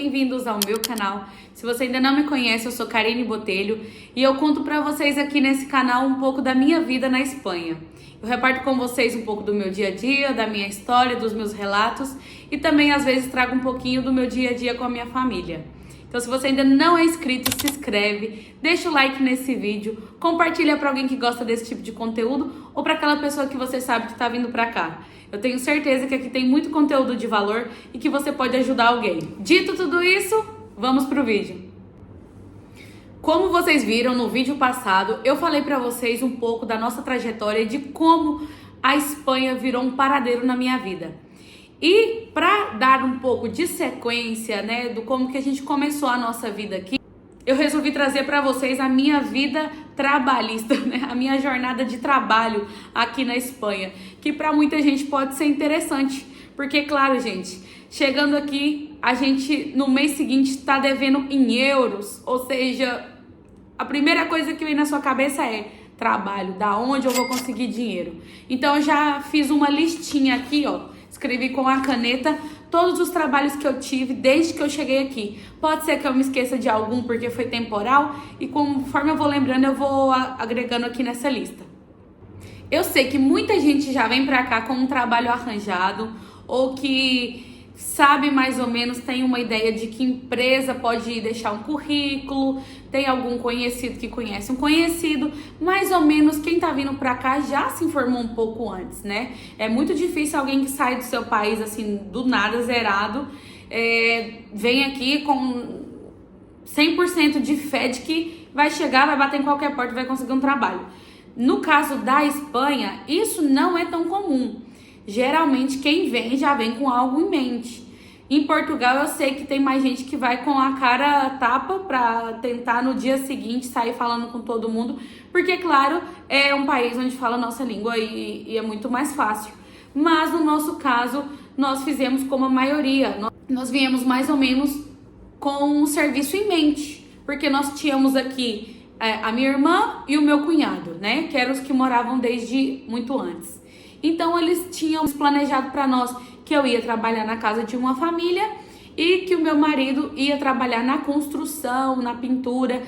bem-vindos ao meu canal. Se você ainda não me conhece, eu sou Karine Botelho e eu conto pra vocês aqui nesse canal um pouco da minha vida na Espanha. Eu reparto com vocês um pouco do meu dia a dia, da minha história, dos meus relatos e também às vezes trago um pouquinho do meu dia a dia com a minha família. Então se você ainda não é inscrito, se inscreve, deixa o like nesse vídeo, compartilha para alguém que gosta desse tipo de conteúdo ou para aquela pessoa que você sabe que está vindo para cá. Eu tenho certeza que aqui tem muito conteúdo de valor e que você pode ajudar alguém. Dito tudo isso, vamos pro vídeo. Como vocês viram no vídeo passado, eu falei para vocês um pouco da nossa trajetória de como a Espanha virou um paradeiro na minha vida. E para dar um pouco de sequência, né, do como que a gente começou a nossa vida aqui, eu resolvi trazer para vocês a minha vida trabalhista, né, a minha jornada de trabalho aqui na Espanha, que para muita gente pode ser interessante, porque claro, gente, chegando aqui, a gente no mês seguinte está devendo em euros, ou seja, a primeira coisa que vem na sua cabeça é trabalho, da onde eu vou conseguir dinheiro. Então eu já fiz uma listinha aqui, ó. Escrevi com a caneta todos os trabalhos que eu tive desde que eu cheguei aqui. Pode ser que eu me esqueça de algum porque foi temporal e conforme eu vou lembrando eu vou agregando aqui nessa lista. Eu sei que muita gente já vem pra cá com um trabalho arranjado ou que sabe mais ou menos, tem uma ideia de que empresa pode deixar um currículo, tem algum conhecido que conhece um conhecido, mais ou menos quem tá vindo pra cá já se informou um pouco antes, né? É muito difícil alguém que sai do seu país assim, do nada, zerado, vem aqui com 100% de fé de que vai chegar, vai bater em qualquer porta e vai conseguir um trabalho. No caso da Espanha, isso não é tão comum. Geralmente quem vem já vem com algo em mente. Em Portugal eu sei que tem mais gente que vai com a cara tapa para tentar no dia seguinte sair falando com todo mundo, porque claro, é um país onde fala a nossa língua e é muito mais fácil. Mas no nosso caso, nós fizemos como a maioria. Nós viemos mais ou menos com um serviço em mente, porque nós tínhamos aqui a minha irmã e o meu cunhado, né, que eram os que moravam desde muito antes. Então eles tinham planejado para nós que eu ia trabalhar na casa de uma família e que o meu marido ia trabalhar na construção, na pintura,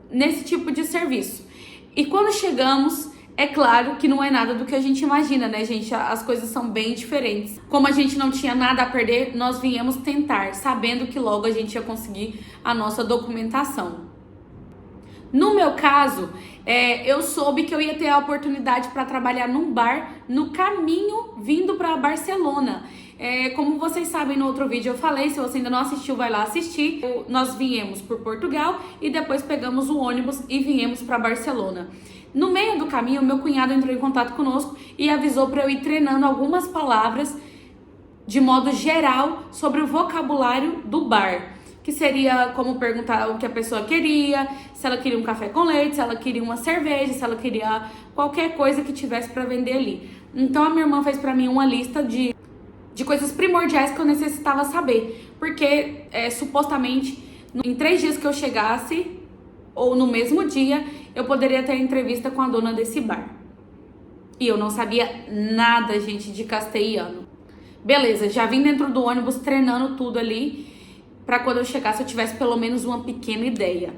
nesse tipo de serviço. E quando chegamos, é claro que não é nada do que a gente imagina, né, gente? As coisas são bem diferentes. Como a gente não tinha nada a perder, nós viemos tentar, sabendo que logo a gente ia conseguir a nossa documentação. No meu caso, eu soube que eu ia ter a oportunidade para trabalhar num bar no caminho vindo para Barcelona. Como vocês sabem, no outro vídeo eu falei, se você ainda não assistiu, vai lá assistir. Nós viemos por Portugal e depois pegamos o ônibus e viemos para Barcelona. No meio do caminho, meu cunhado entrou em contato conosco e avisou para eu ir treinando algumas palavras de modo geral sobre o vocabulário do bar. Que seria como perguntar o que a pessoa queria, se ela queria um café com leite, se ela queria uma cerveja, se ela queria qualquer coisa que tivesse para vender ali. Então a minha irmã fez para mim uma lista de coisas primordiais que eu necessitava saber, porque supostamente em 3 dias que eu chegasse, ou no mesmo dia, eu poderia ter entrevista com a dona desse bar. E eu não sabia nada, gente, de castelhano. Beleza, já vim dentro do ônibus treinando tudo ali, para quando eu chegasse eu tivesse pelo menos uma pequena ideia.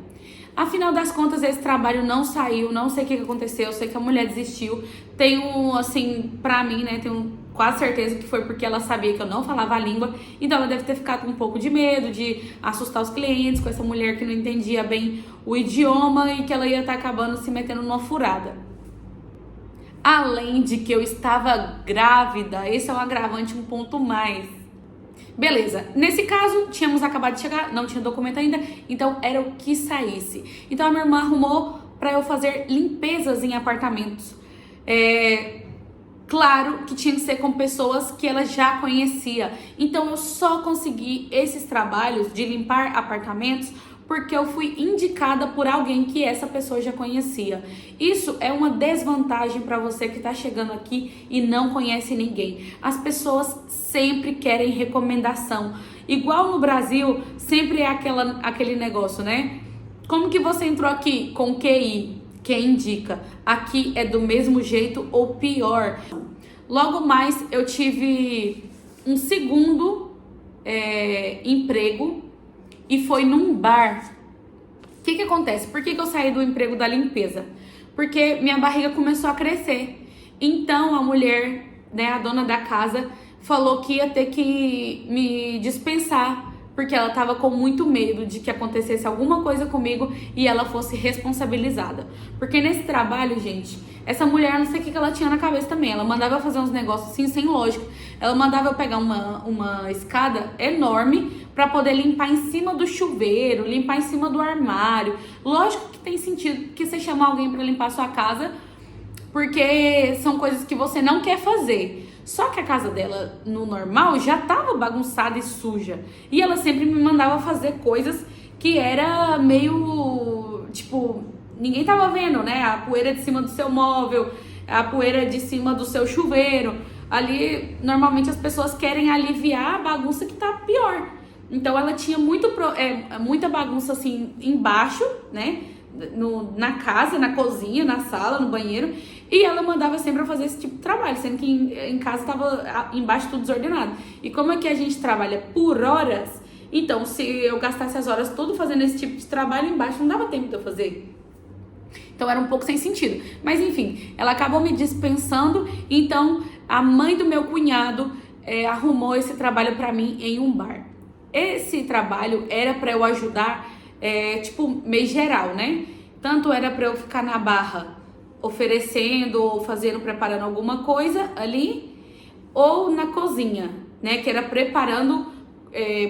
Afinal das contas, esse trabalho não saiu, não sei o que aconteceu, eu sei que a mulher desistiu. Tenho, assim, pra mim, né, tenho quase certeza que foi porque ela sabia que eu não falava a língua, então ela deve ter ficado com um pouco de medo de assustar os clientes com essa mulher que não entendia bem o idioma e que ela ia estar acabando se metendo numa furada. Além de que eu estava grávida, esse é um agravante, um ponto mais. Beleza, nesse caso, tínhamos acabado de chegar, não tinha documento ainda, então era o que saísse. Então a minha irmã arrumou para eu fazer limpezas em apartamentos. Claro que tinha que ser com pessoas que ela já conhecia. Então eu só consegui esses trabalhos de limpar apartamentos porque eu fui indicada por alguém que essa pessoa já conhecia. Isso é uma desvantagem para você que está chegando aqui e não conhece ninguém. As pessoas sempre querem recomendação. Igual no Brasil, sempre é aquele negócio, né? Como que você entrou aqui? Com QI? Quem indica? Aqui é do mesmo jeito ou pior. Logo mais eu tive um segundo emprego e foi num bar. O que acontece? Por que eu saí do emprego da limpeza? Porque minha barriga começou a crescer. Então a mulher, né, a dona da casa, falou que ia ter que me dispensar, porque ela tava com muito medo de que acontecesse alguma coisa comigo e ela fosse responsabilizada. Porque nesse trabalho, gente, essa mulher, não sei o que ela tinha na cabeça também, ela mandava eu fazer uns negócios assim, sem lógica. Ela mandava eu pegar uma escada enorme pra poder limpar em cima do chuveiro, limpar em cima do armário. Lógico que tem sentido que você chamar alguém pra limpar a sua casa, porque são coisas que você não quer fazer. Só que a casa dela, no normal, já tava bagunçada e suja. E ela sempre me mandava fazer coisas que era meio, tipo, ninguém tava vendo, né? A poeira de cima do seu móvel, a poeira de cima do seu chuveiro. Ali, normalmente as pessoas querem aliviar a bagunça que tá pior. Então ela tinha muita bagunça assim embaixo, né? Na casa, na cozinha, na sala, no banheiro. E ela mandava sempre eu fazer esse tipo de trabalho, sendo que em casa tava embaixo tudo desordenado. E como é que a gente trabalha por horas, então se eu gastasse as horas todas fazendo esse tipo de trabalho, embaixo não dava tempo de eu fazer. Então era um pouco sem sentido. Mas enfim, ela acabou me dispensando, então a mãe do meu cunhado arrumou esse trabalho pra mim em um bar. Esse trabalho era pra eu ajudar, tipo, meio geral, né? Tanto era pra eu ficar na barra oferecendo ou fazendo, preparando alguma coisa ali, ou na cozinha, né? Que era preparando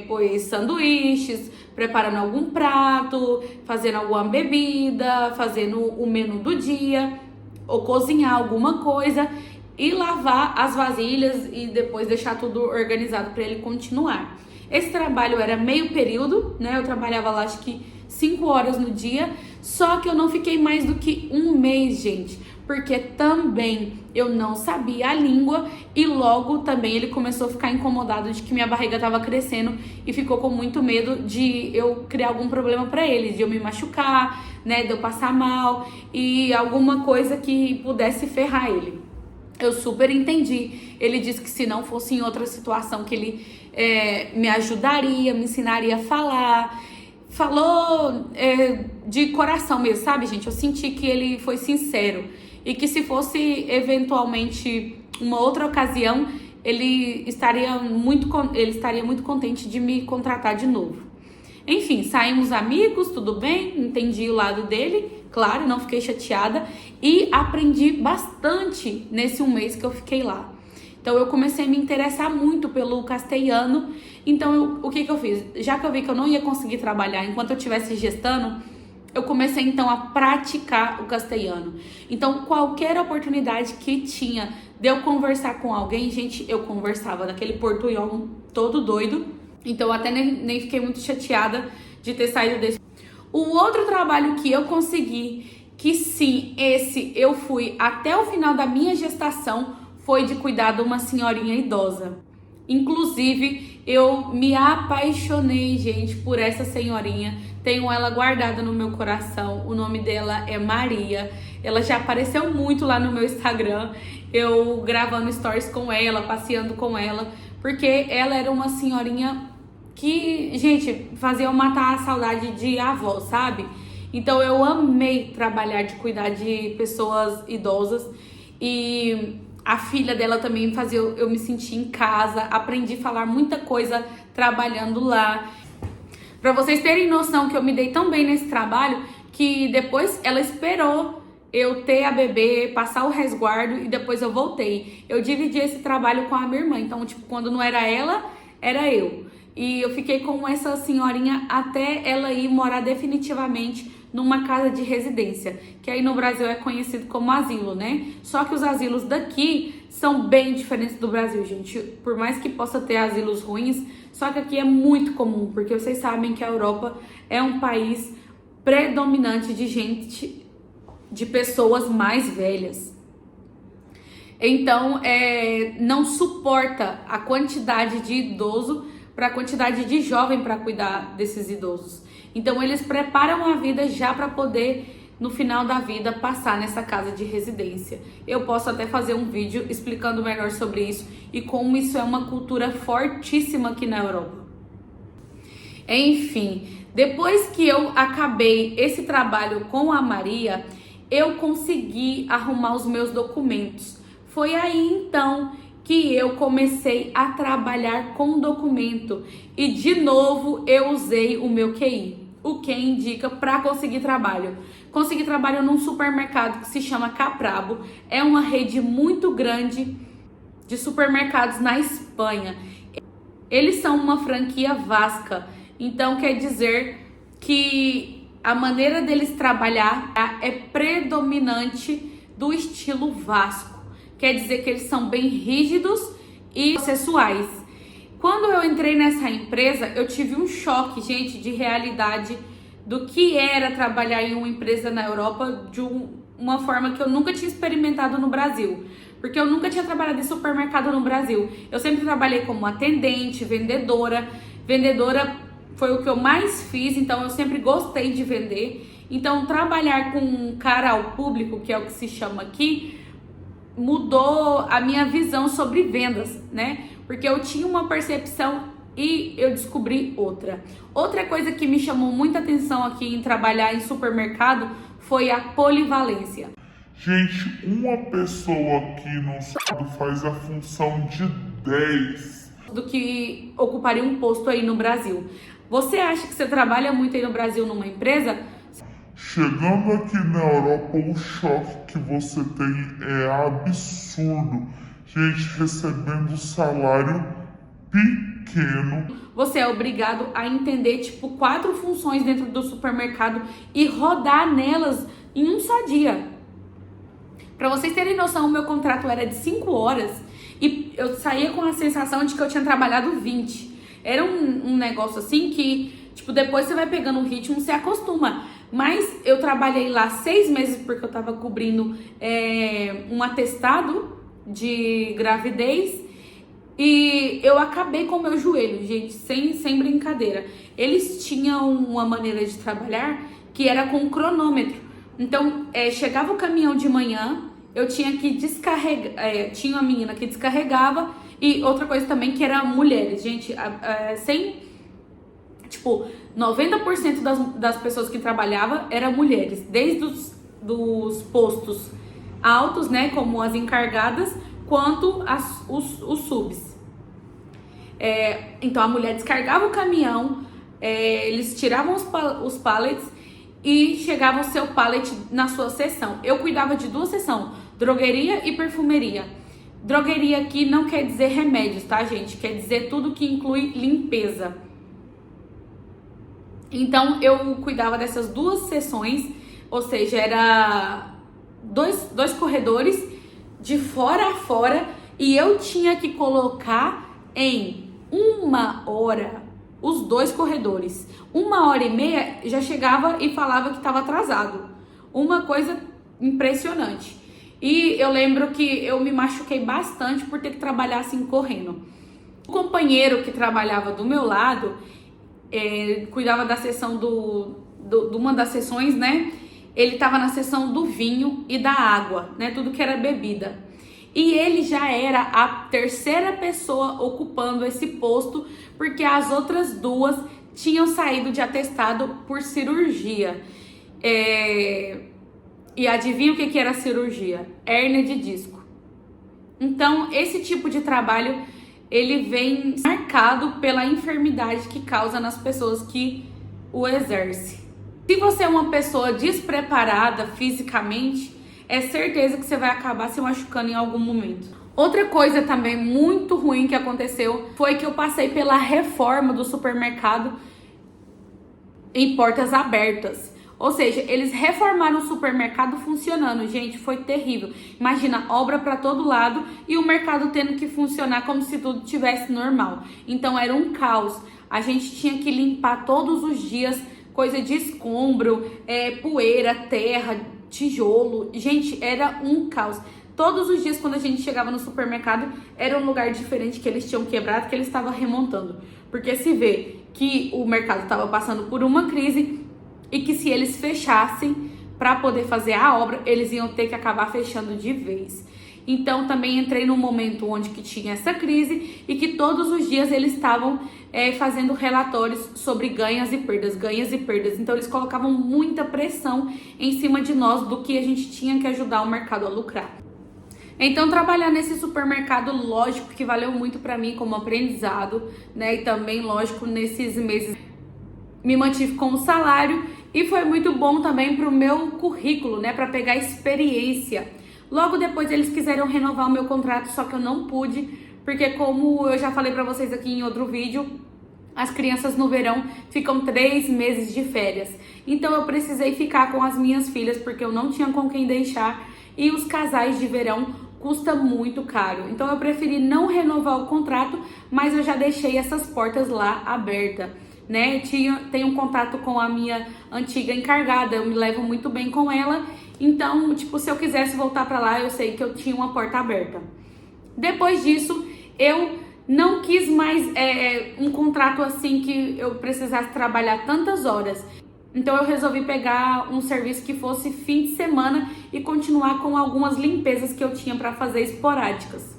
pois sanduíches, preparando algum prato, fazendo alguma bebida, fazendo o menu do dia, ou cozinhar alguma coisa e lavar as vasilhas e depois deixar tudo organizado para ele continuar. Esse trabalho era meio período, né? Eu trabalhava lá acho que 5 horas no dia, só que eu não fiquei mais do que um mês, gente, porque também eu não sabia a língua e logo também ele começou a ficar incomodado de que minha barriga estava crescendo e ficou com muito medo de eu criar algum problema para ele, de eu me machucar, né, de eu passar mal e alguma coisa que pudesse ferrar ele. Eu super entendi. Ele disse que se não fosse em outra situação que ele me ajudaria, me ensinaria a falar. Falou de coração mesmo, sabe, gente? Eu senti que ele foi sincero e que se fosse eventualmente uma outra ocasião, ele estaria muito contente de me contratar de novo. Enfim, saímos amigos, tudo bem, entendi o lado dele, claro, não fiquei chateada e aprendi bastante nesse um mês que eu fiquei lá. Então eu comecei a me interessar muito pelo castelhano. Então o que eu fiz? Já que eu vi que eu não ia conseguir trabalhar enquanto eu estivesse gestando, eu comecei então a praticar o castelhano. Então qualquer oportunidade que tinha de eu conversar com alguém, gente, eu conversava daquele portunhol todo doido. Então eu até nem fiquei muito chateada de ter saído desse. O outro trabalho que eu consegui, que sim, esse eu fui até o final da minha gestação, foi de cuidar de uma senhorinha idosa. Inclusive, eu me apaixonei, gente, por essa senhorinha. Tenho ela guardada no meu coração. O nome dela é Maria. Ela já apareceu muito lá no meu Instagram. Eu gravando stories com ela, passeando com ela. Porque ela era uma senhorinha que, gente, fazia eu matar a saudade de avó, sabe? Então eu amei trabalhar de cuidar de pessoas idosas. E a filha dela também fazia eu me sentir em casa. Aprendi a falar muita coisa trabalhando lá. Pra vocês terem noção que eu me dei tão bem nesse trabalho, que depois ela esperou eu ter a bebê, passar o resguardo e depois eu voltei. Eu dividi esse trabalho com a minha irmã. Então, tipo, quando não era ela, era eu. E eu fiquei com essa senhorinha até ela ir morar definitivamente numa casa de residência, que aí no Brasil é conhecido como asilo, né? Só que os asilos daqui são bem diferentes do Brasil, gente. Por mais que possa ter asilos ruins, só que aqui é muito comum, porque vocês sabem que a Europa é um país predominante de pessoas mais velhas. Então, não suporta a quantidade de idoso para a quantidade de jovem para cuidar desses idosos. Então eles preparam a vida já para poder, no final da vida, passar nessa casa de residência. Eu posso até fazer um vídeo explicando melhor sobre isso e como isso é uma cultura fortíssima aqui na Europa. Enfim, depois que eu acabei esse trabalho com a Maria, eu consegui arrumar os meus documentos. Foi aí então que eu comecei a trabalhar com documento e de novo eu usei o meu QI, o que indica para conseguir trabalho. Consegui trabalho num supermercado que se chama Caprabo, é uma rede muito grande de supermercados na Espanha. Eles são uma franquia vasca, então quer dizer que a maneira deles trabalhar é predominante do estilo vasco. Quer dizer que eles são bem rígidos e processuais. Quando eu entrei nessa empresa, eu tive um choque, gente, de realidade do que era trabalhar em uma empresa na Europa de uma forma que eu nunca tinha experimentado no Brasil. Porque eu nunca tinha trabalhado em supermercado no Brasil. Eu sempre trabalhei como atendente, vendedora. Vendedora foi o que eu mais fiz, então eu sempre gostei de vender. Então trabalhar com cara ao público, que é o que se chama aqui, mudou a minha visão sobre vendas, né? Porque eu tinha uma percepção e eu descobri outra. Outra coisa que me chamou muita atenção aqui em trabalhar em supermercado foi a polivalência. Gente, uma pessoa aqui no estado faz a função de 10 do que ocuparia um posto aí no Brasil. Você acha que você trabalha muito aí no Brasil numa empresa? Chegando aqui na Europa, o choque que você tem é absurdo. Gente, recebendo salário pequeno. Você é obrigado a entender, tipo, 4 funções dentro do supermercado e rodar nelas em um só dia. Pra vocês terem noção, o meu contrato era de 5 horas e eu saía com a sensação de que eu tinha trabalhado 20. Era um negócio assim que, tipo, depois você vai pegando um ritmo, você acostuma. Mas eu trabalhei lá 6 meses porque eu tava cobrindo um atestado de gravidez e eu acabei com o meu joelho, gente, sem brincadeira. Eles tinham uma maneira de trabalhar que era com cronômetro. Então, chegava o caminhão de manhã, eu tinha que descarregar, tinha uma menina que descarregava e outra coisa também que era mulheres, gente, tipo, 90% das pessoas que trabalhavam eram mulheres, desde dos postos altos, né, como as encarregadas, quanto os subs. Então a mulher descarregava o caminhão, eles tiravam os pallets e chegava o seu pallet na sua seção. Eu cuidava de 2 seções, drogueria e perfumeria. Drogueria aqui não quer dizer remédios, tá, gente? Quer dizer tudo que inclui limpeza. Então eu cuidava dessas 2 seções, ou seja, era dois corredores de fora a fora e eu tinha que colocar em 1 hora os 2 corredores. 1h30 já chegava e falava que estava atrasado. Uma coisa impressionante. E eu lembro que eu me machuquei bastante por ter que trabalhar assim correndo. O companheiro que trabalhava do meu lado, cuidava da seção de uma das seções, né? Ele estava na seção do vinho e da água, né? Tudo que era bebida. E ele já era a 3ª pessoa ocupando esse posto, porque as outras 2 tinham saído de atestado por cirurgia. E adivinha o que era cirurgia? Hérnia de disco. Então, esse tipo de trabalho, ele vem marcado pela enfermidade que causa nas pessoas que o exercem. Se você é uma pessoa despreparada fisicamente, é certeza que você vai acabar se machucando em algum momento. Outra coisa também muito ruim que aconteceu foi que eu passei pela reforma do supermercado em portas abertas. Ou seja, eles reformaram o supermercado funcionando. Gente, foi terrível. Imagina, obra para todo lado e o mercado tendo que funcionar como se tudo tivesse normal. Então era um caos. A gente tinha que limpar todos os dias coisa de escombro, poeira, terra, tijolo. Gente, era um caos. Todos os dias quando a gente chegava no supermercado era um lugar diferente que eles tinham quebrado, que eles estavam remontando. Porque se vê que o mercado estava passando por uma crise e que se eles fechassem para poder fazer a obra, eles iam ter que acabar fechando de vez. Então também entrei num momento onde que tinha essa crise e que todos os dias eles estavam fazendo relatórios sobre ganhos e perdas, ganhos e perdas. Então eles colocavam muita pressão em cima de nós do que a gente tinha que ajudar o mercado a lucrar. Então trabalhar nesse supermercado, lógico que valeu muito para mim como aprendizado, né? E também, lógico, nesses meses me mantive com o salário e foi muito bom também para o meu currículo, né? Para pegar experiência. Logo depois eles quiseram renovar o meu contrato, só que eu não pude, porque como eu já falei para vocês aqui em outro vídeo, as crianças no verão ficam 3 meses de férias. Então eu precisei ficar com as minhas filhas, porque eu não tinha com quem deixar. E os casais de verão custa muito caro. Então eu preferi não renovar o contrato, mas eu já deixei essas portas lá abertas, né? Tenho um contato com a minha antiga encarregada, eu me levo muito bem com ela. Então, tipo, se eu quisesse voltar para lá, eu sei que eu tinha uma porta aberta. Depois disso, eu não quis mais um contrato assim que eu precisasse trabalhar tantas horas. Então eu resolvi pegar um serviço que fosse fim de semana e continuar com algumas limpezas que eu tinha para fazer esporádicas.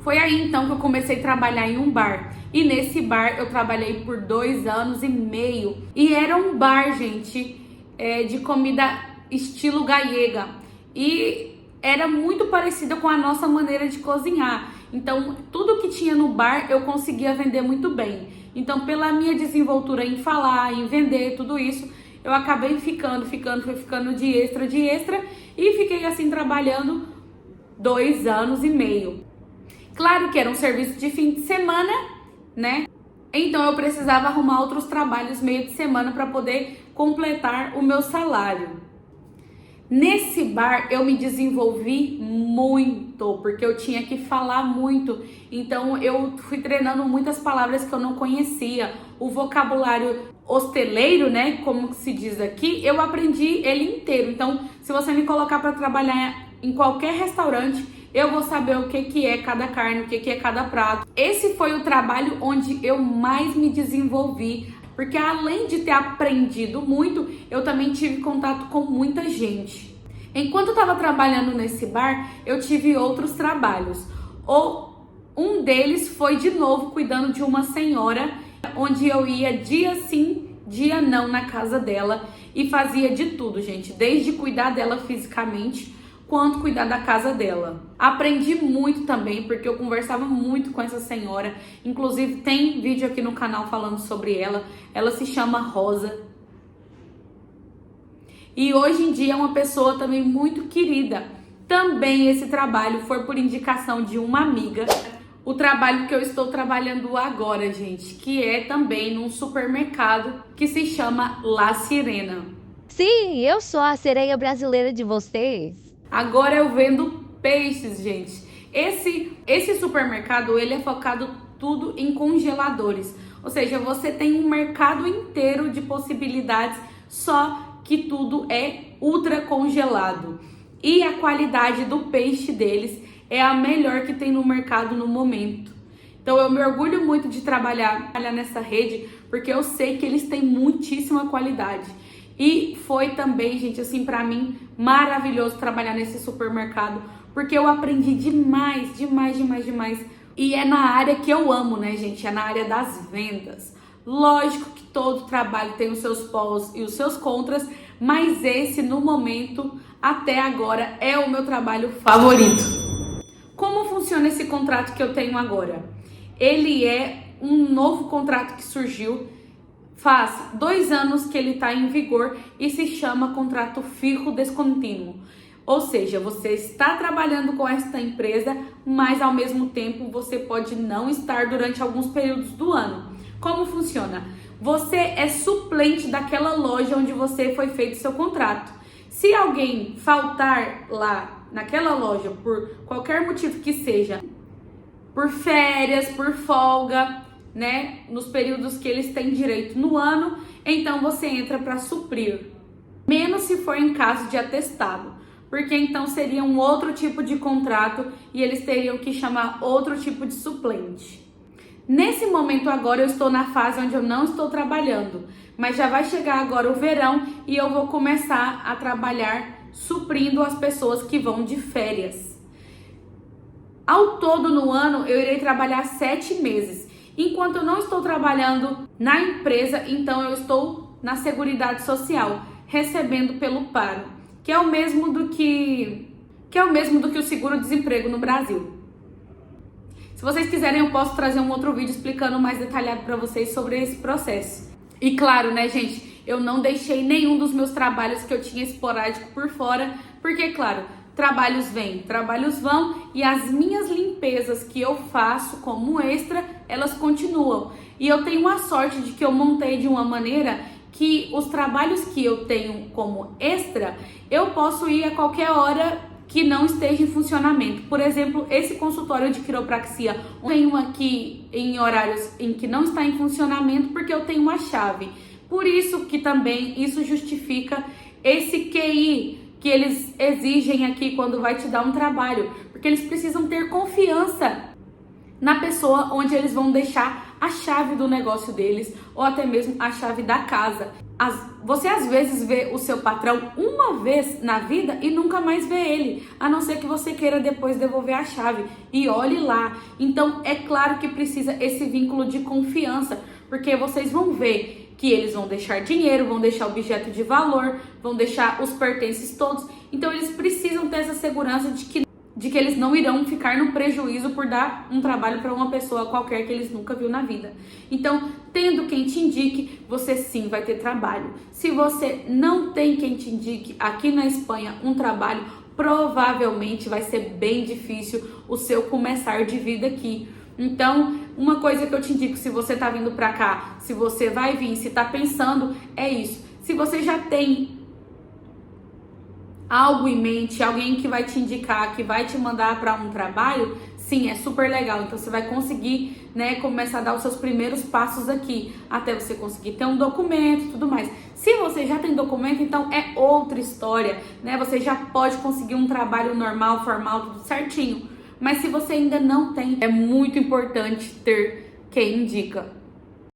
Foi aí então que eu comecei a trabalhar em um bar. E nesse bar eu trabalhei por 2 anos e meio. E era um bar, gente, de comida estilo gallega. E era muito parecida com a nossa maneira de cozinhar. Então tudo que tinha no bar eu conseguia vender muito bem. Então, pela minha desenvoltura em falar, em vender, tudo isso, eu acabei fui ficando de extra, e fiquei assim trabalhando 2 anos e meio. Claro que era um serviço de fim de semana, né? Então eu precisava arrumar outros trabalhos meio de semana para poder completar o meu salário. Nesse bar eu me desenvolvi muito, porque eu tinha que falar muito. Então eu fui treinando muitas palavras que eu não conhecia. O vocabulário hosteleiro, né, como se diz aqui, eu aprendi ele inteiro. Então, se você me colocar para trabalhar em qualquer restaurante, eu vou saber o que é cada carne, o que é cada prato. Esse foi o trabalho onde eu mais me desenvolvi. Porque além de ter aprendido muito, eu também tive contato com muita gente. Enquanto eu estava trabalhando nesse bar, eu tive outros trabalhos. Um deles foi de novo cuidando de uma senhora, onde eu ia dia sim, dia não na casa dela e fazia de tudo, gente. Desde cuidar dela fisicamente, quanto cuidar da casa dela. Aprendi muito também, porque eu conversava muito com essa senhora. Inclusive tem vídeo aqui no canal falando sobre ela. Ela se chama Rosa. E hoje em dia é uma pessoa também muito querida. Também esse trabalho foi por indicação de uma amiga. O trabalho que eu estou trabalhando agora, gente, que é também num supermercado que se chama La Sirena. Sim, eu sou a sereia brasileira de vocês. Agora eu vendo peixes, gente. Esse supermercado, ele é focado tudo em congeladores. Ou seja, você tem um mercado inteiro de possibilidades, só que tudo é ultra congelado. E a qualidade do peixe deles é a melhor que tem no mercado no momento. Então eu me orgulho muito de trabalhar nessa rede, porque eu sei que eles têm muitíssima qualidade. E foi também, gente, assim, pra mim, maravilhoso trabalhar nesse supermercado, porque eu aprendi demais. E é na área que eu amo, né, gente? É na área das vendas. Lógico que todo trabalho tem os seus pós e os seus contras, mas esse, no momento, até agora, é o meu trabalho favorito. Como funciona esse contrato que eu tenho agora? Ele é um novo contrato que surgiu. Faz 2 anos que ele está em vigor e se chama contrato fijo descontínuo. Ou seja, você está trabalhando com esta empresa, mas ao mesmo tempo você pode não estar durante alguns períodos do ano. Como funciona? Você é suplente daquela loja onde você foi feito seu contrato. Se alguém faltar lá naquela loja por qualquer motivo que seja, por férias, por folga, né, nos períodos que eles têm direito no ano, então você entra para suprir, menos se for em caso de atestado, porque então seria um outro tipo de contrato e eles teriam que chamar outro tipo de suplente. Nesse momento agora eu estou na fase onde eu não estou trabalhando, mas já vai chegar agora o verão e eu vou começar a trabalhar suprindo as pessoas que vão de férias. Ao todo no ano eu irei trabalhar 7 meses. Enquanto eu não estou trabalhando na empresa, então eu estou na Seguridade Social, recebendo pelo paro, que é o mesmo do que o seguro-desemprego no Brasil. Se vocês quiserem, eu posso trazer um outro vídeo explicando mais detalhado para vocês sobre esse processo. E claro, né, gente, eu não deixei nenhum dos meus trabalhos que eu tinha esporádico por fora, porque, claro, trabalhos vêm, trabalhos vão, e as minhas limpezas que eu faço como extra, elas continuam. E eu tenho a sorte de que eu montei de uma maneira que os trabalhos que eu tenho como extra, eu posso ir a qualquer hora que não esteja em funcionamento. Por exemplo, esse consultório de quiropraxia, eu tenho aqui em horários em que não está em funcionamento porque eu tenho uma chave. Por isso que também isso justifica esse QI que eles exigem aqui quando vai te dar um trabalho, porque eles precisam ter confiança na pessoa onde eles vão deixar a chave do negócio deles ou até mesmo a chave da casa. Você às vezes vê o seu patrão uma vez na vida e nunca mais vê ele, a não ser que você queira depois devolver a chave e olhe lá. Então é claro que precisa esse vínculo de confiança, porque vocês vão ver que eles vão deixar dinheiro, vão deixar objeto de valor, vão deixar os pertences todos. Então eles precisam ter essa segurança de que eles não irão ficar no prejuízo por dar um trabalho para uma pessoa qualquer que eles nunca viu na vida. Então, tendo quem te indique, você sim vai ter trabalho. Se você não tem quem te indique aqui na Espanha um trabalho, provavelmente vai ser bem difícil o seu começar de vida aqui. Então, uma coisa que eu te indico, se você tá vindo pra cá, se você vai vir, se tá pensando, é isso. Se você já tem algo em mente, alguém que vai te indicar, que vai te mandar para um trabalho, sim, é super legal. Então você vai conseguir, né, começar a dar os seus primeiros passos aqui, até você conseguir ter um documento e tudo mais. Se você já tem documento, então é outra história, né? Você já pode conseguir um trabalho normal, formal, tudo certinho. Mas se você ainda não tem, é muito importante ter quem indica.